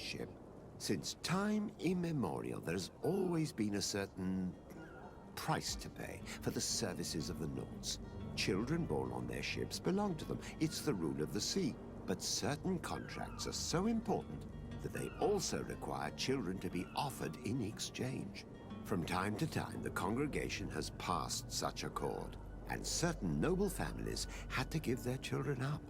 ship. Since time immemorial, there's always been a certain price to pay for the services of the Nauts. Children born on their ships belong to them. It's the rule of the sea. But certain contracts are so important that they also require children to be offered in exchange. From time to time, the congregation has passed such accord, and certain noble families had to give their children up.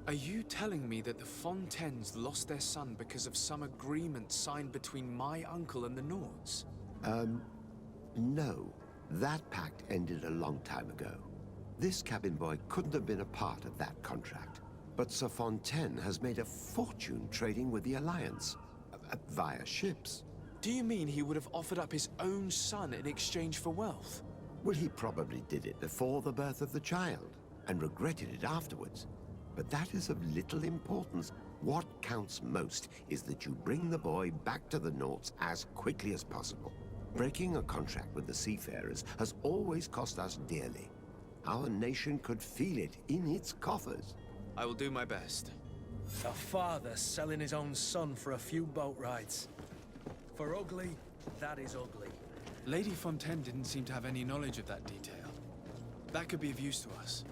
Are you telling me that the Fontaines lost their son because of some agreement signed between my uncle and the Nords? No. That pact ended a long time ago. This cabin boy couldn't have been a part of that contract. But Sir Fontaine has made a fortune trading with the Alliance, via ships. Do you mean he would have offered up his own son in exchange for wealth? Well, he probably did it before the birth of the child, and regretted it afterwards. But that is of little importance. What counts most is that you bring the boy back to the Nauts as quickly as possible. Breaking a contract with the seafarers has always cost us dearly. Our nation could feel it in its coffers. I will do my best. A father selling his own son for a few boat rides. For ugly, that is ugly. Lady Fontaine didn't seem to have any knowledge of that detail. That could be of use to us.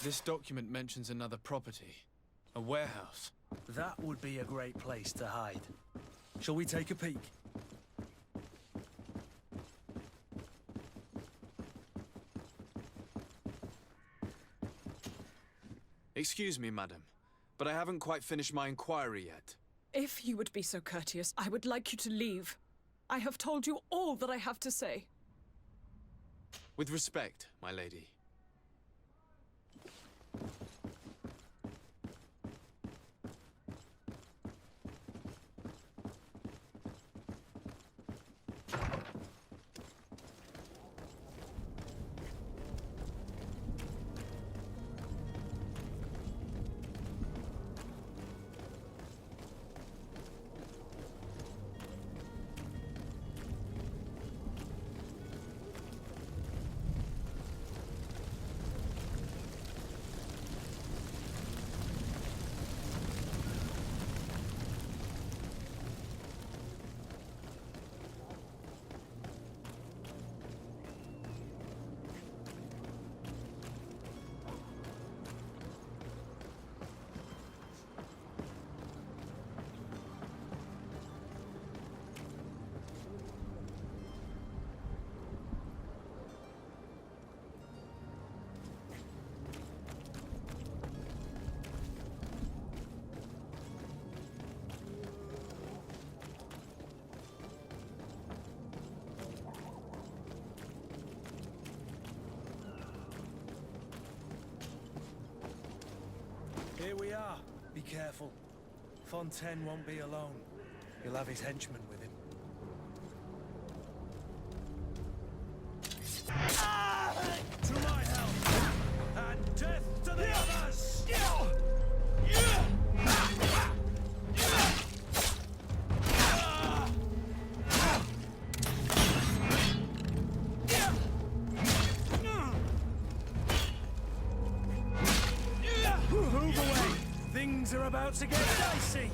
This document mentions another property. A warehouse. That would be a great place to hide. Shall we take a peek? Excuse me, madam, but I haven't quite finished my inquiry yet. If you would be so courteous, I would like you to leave. I have told you all that I have to say. With respect, my lady. Here we are. Be careful. Fontaine won't be alone. He'll have his henchmen with him. To my help! And death to the others! Move away! Things are about to get dicey!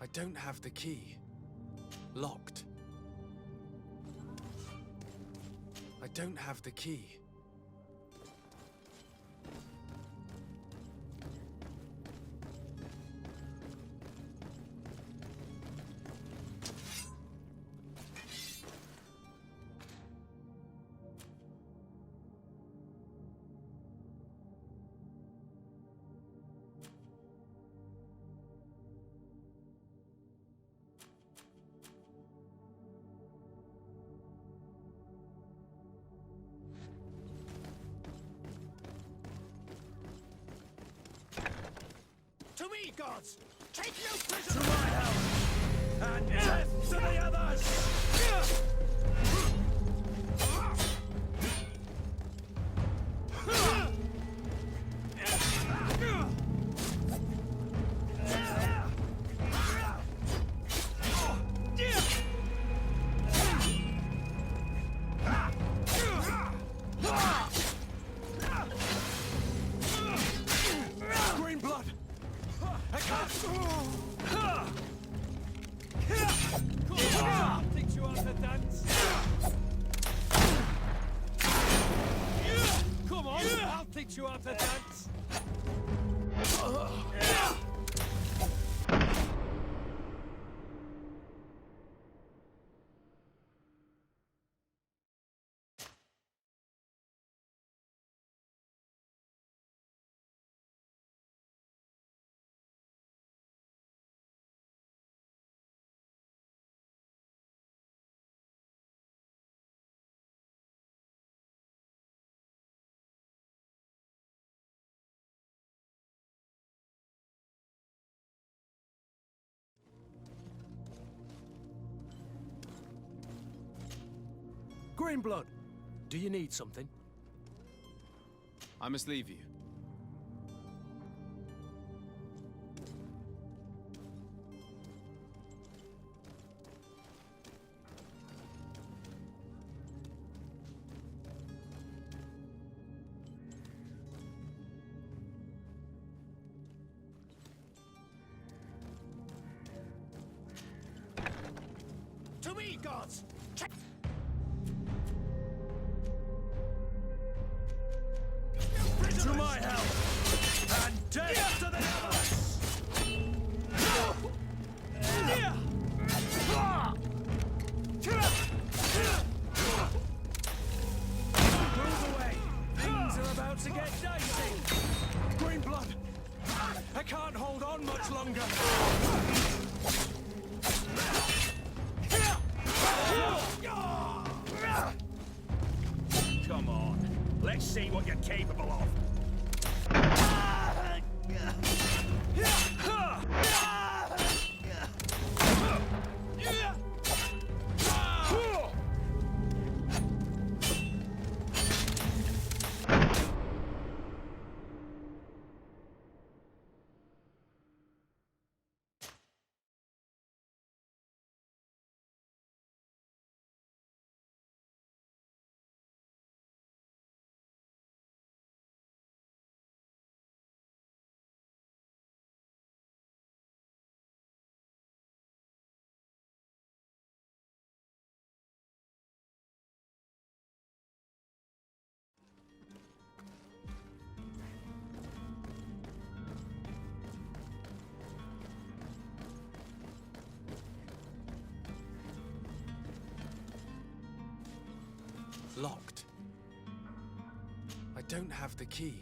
I don't have the key. Locked. I don't have the key. To me, gods! Take no prisoner! To my help! And death to the others! Green blood! I can't... I'll teach you how to dance! Come on, I'll teach you how to dance! Green blood, do you need something? I must leave you. To me, gods! To my help! And death to the others! Move away! Things are about to get dicey! Green blood! I can't hold on much longer! Come on, let's see what you're capable of. Locked. I don't have the key.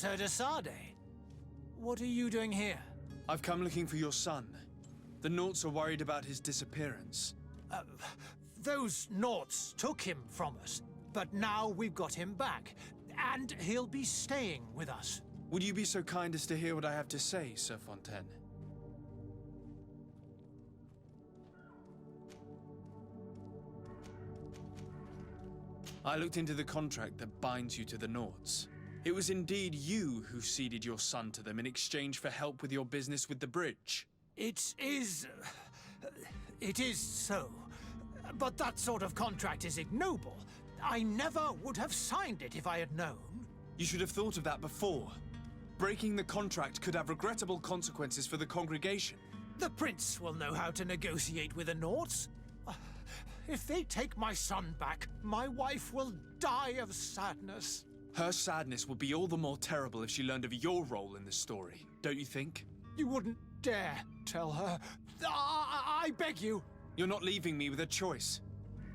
heard of Sade. What are you doing here? I've come looking for your son. The Naughts are worried about his disappearance. Those Naughts took him from us, but now we've got him back, and he'll be staying with us. Would you be so kind as to hear what I have to say, Sir Fontaine? I looked into the contract that binds you to the Naughts. It was indeed you who ceded your son to them in exchange for help with your business with the bridge. It is so. But that sort of contract is ignoble. I never would have signed it if I had known. You should have thought of that before. Breaking the contract could have regrettable consequences for the congregation. The prince will know how to negotiate with the Naughts. If they take my son back, my wife will die of sadness. Her sadness would be all the more terrible if she learned of your role in the story, don't you think? You wouldn't dare tell her. I beg you. You're not leaving me with a choice.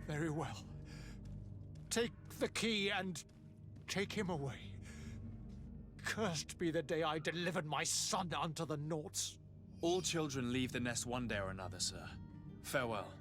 Very well. Take the key and take him away. Cursed be the day I delivered my son unto the Naughts. All children leave the nest one day or another, sir. Farewell.